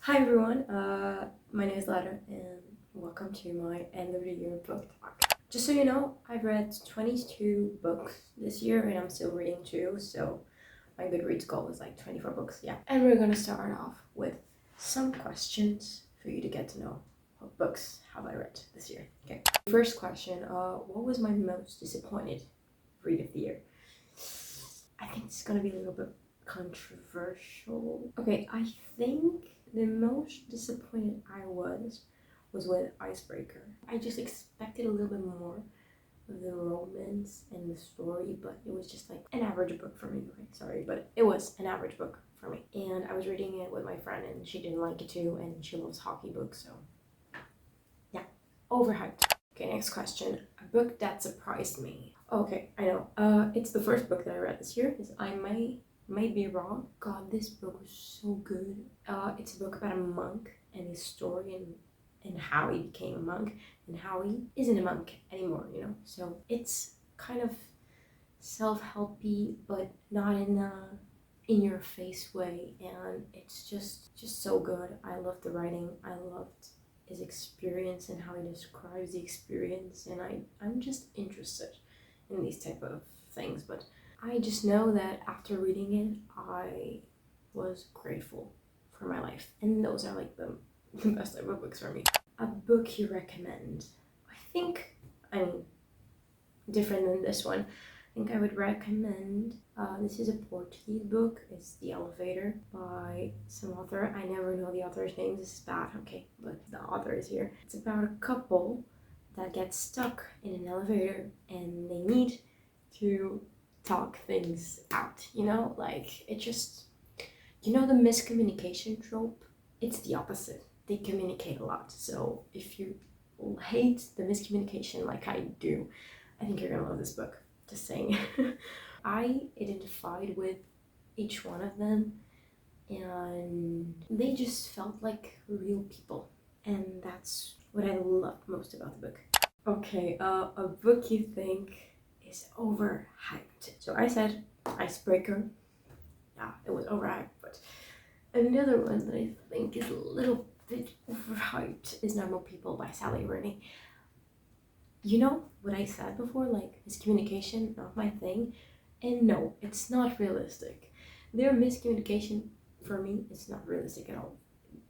Hi everyone, my name is Lara and welcome to my end of the year book talk. Just so you know, I've read 22 books this year and I'm still reading 2, so my goodreads goal is like 24 books, yeah. And we're gonna start off with some questions for you to get to know what books have I read this year, okay? First question, what was my most disappointed read of the year? I think it's gonna be a little bit controversial. Okay, I think the most disappointed I was with Icebreaker. I just expected a little bit more of the romance and the story, but it was just like an average book for me. Okay, sorry, but it was an average book for me. And I was reading it with my friend and she didn't like it too, and she loves hockey books, so yeah, overhyped. Okay, next question. A book that surprised me. Okay, I know. It's the first book that I read this year. I may be wrong. God, this book was so good. It's a book about a monk and his story and how he became a monk and how he isn't a monk anymore, you know? So it's kind of self-helpy, but not in a in your face way, and it's just so good. I loved the writing. I loved his experience and how he describes the experience, and I'm just interested in these type of things. But I just know that after reading it, I was grateful for my life, and those are like the best type of books for me. A book you recommend? I mean, different than this one. I think I would recommend, this is a Portuguese book. It's The Elevator by some author. I never know the author's name. This is bad, okay, but the author is here. It's about a couple that gets stuck in an elevator and they need to talk things out, you know? Like, it just, you know, the miscommunication trope? It's the opposite. They communicate a lot. So if you hate the miscommunication like I do, I think you're gonna love this book. Just saying. I identified with each one of them and they just felt like real people, and that's what I loved most about the book. Okay, a book you think is overhyped. So I said Icebreaker. Yeah, it was overhyped, but another one that I think is a little bit overhyped is Normal People by Sally Rooney. You know what I said before, like miscommunication, not my thing. And no, it's not realistic. Their miscommunication, for me, it's not realistic at all.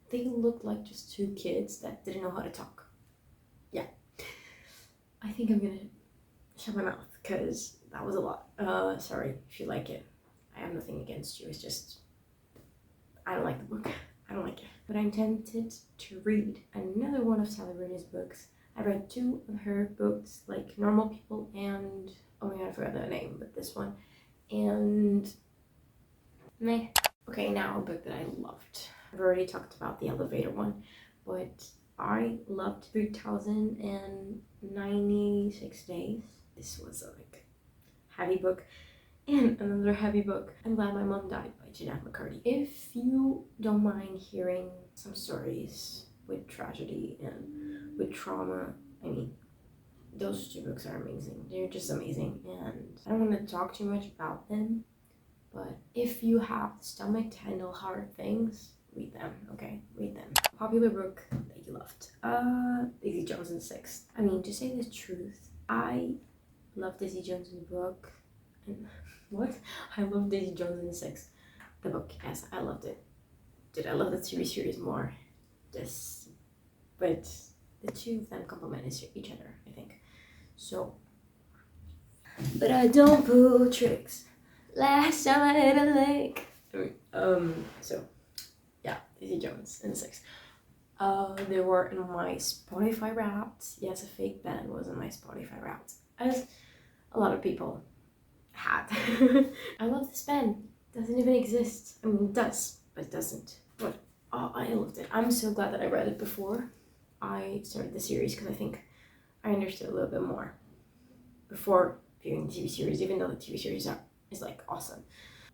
They look like just two kids that didn't know how to talk. Yeah. I think I'm gonna shut my mouth because that was a lot. Sorry if you like it. I have nothing against you. It's just, I don't like the book. I don't like it. But I'm tempted to read another one of Sally Rooney's books. I read 2 of her books, like Normal People and, oh my god, I forgot the name, but this one. And meh. Okay, now a book that I loved. I've already talked about the elevator one, but I loved 3096 Days. This was a like heavy book. And another heavy book, I'm Glad My Mom Died by Jeanette McCurdy. If you don't mind hearing some stories with tragedy and with trauma, I mean, those 2 books are amazing. They're just amazing, and I don't want to talk too much about them, but if you have the stomach to handle hard things, read them, okay? Read them. Popular book that you loved. Daisy Jones and the Six. I mean, to say the truth, I love Daisy Jones' book. And what? I love Daisy Jones and the Six. The book, yes, I loved it. Did I love the TV series more? Yes, but the 2 of them complement each other, I think. So, but I don't pull tricks. Last time I hit a lake. So yeah, Daisy Jones and the Six. They were in my Spotify Wrapped. Yes, a fake band was in my Spotify Wrapped, as a lot of people had. I love this band. Doesn't even exist. I mean, it does, but it doesn't. But oh, I loved it. I'm so glad that I read it before I started the series, because I think I understood a little bit more before viewing the TV series, even though the TV series is like awesome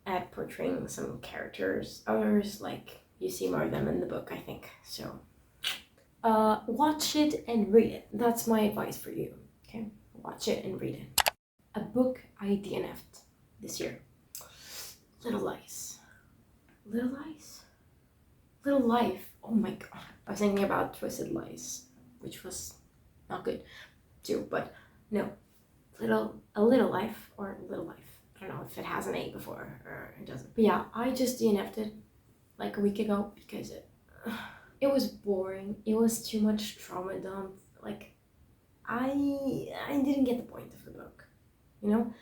at portraying some characters. Others, like, you see more of them in the book, I think. So watch it and read it. That's my advice for you, okay? Watch it and read it. A book I DNF'd this year. Little Lies. Little Life Oh my god. I was thinking about Twisted Lies, which was not good too, but no. A Little Life, or Little Life. I don't know if it has an A before or it doesn't. But yeah, I just DNF'd it like a week ago because it was boring. It was too much trauma dump. Like, I didn't get the point of the book, you know?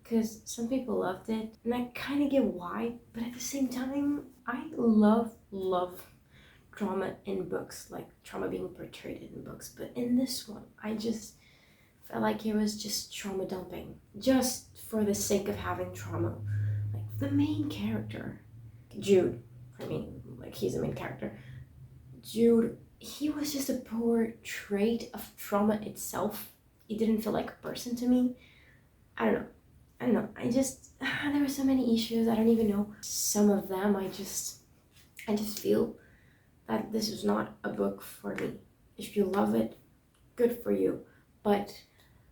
Because some people loved it, and I kind of get why, but at the same time, I love trauma in books, like trauma being portrayed in books. But in this one, I just felt like it was just trauma dumping, just for the sake of having trauma. Like the main character, Jude, I mean, like he's the main character. Jude, he was just a portrait of trauma itself. It didn't feel like a person to me. I don't know. I just there were so many issues. I don't even know some of them. I just feel that this is not a book for me. If you love it, good for you. But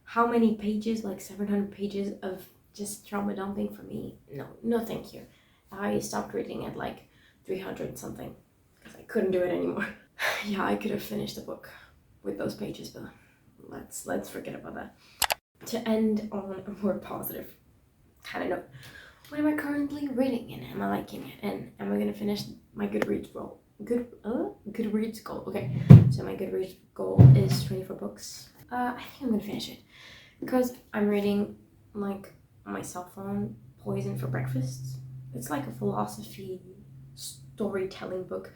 how many pages? Like 700 pages of just trauma dumping for me? No, thank you. I stopped reading at like 300 something because I couldn't do it anymore. Yeah, I could have finished the book with those pages, but let's forget about that. To end on a more positive kind of note, what am I currently reading and am I liking it? And am I gonna finish my Goodreads goal? Goodreads goal. Okay, so my Goodreads goal is 24 books. I think I'm gonna finish it because I'm reading like on my cell phone Poison for Breakfast. It's like a philosophy storytelling book,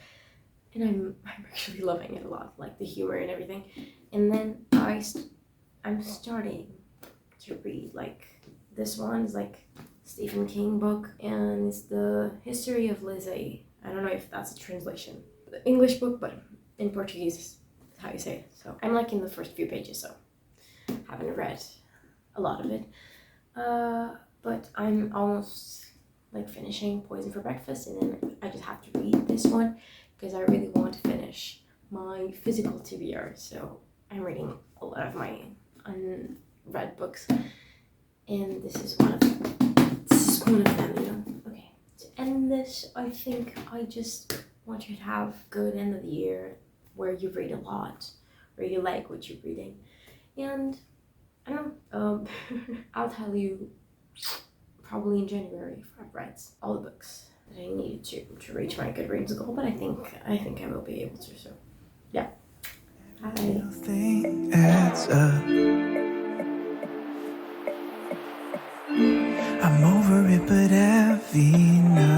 and I'm actually loving it a lot, like the humor and everything. And then I'm starting to read, like, this one is like Stephen King book, and it's the History of Lizzie. I don't know if that's a translation, the English book, but in Portuguese is how you say it. So I'm like in the first few pages, so haven't read a lot of it, but I'm almost like finishing Poison for Breakfast, and then I just have to read this one because I really want to finish my physical TBR. So I'm reading a lot of my unread books, and this is one of them, you know. Okay, to end this, I think I just want you to have a good end of the year where you read a lot, where you like what you're reading, and I don't know, I'll tell you probably in January if I've read all the books that I needed to reach my Goodreads goal, but I think I will be able to, so yeah. Hi. Nothing adds up. I'm over it, but every night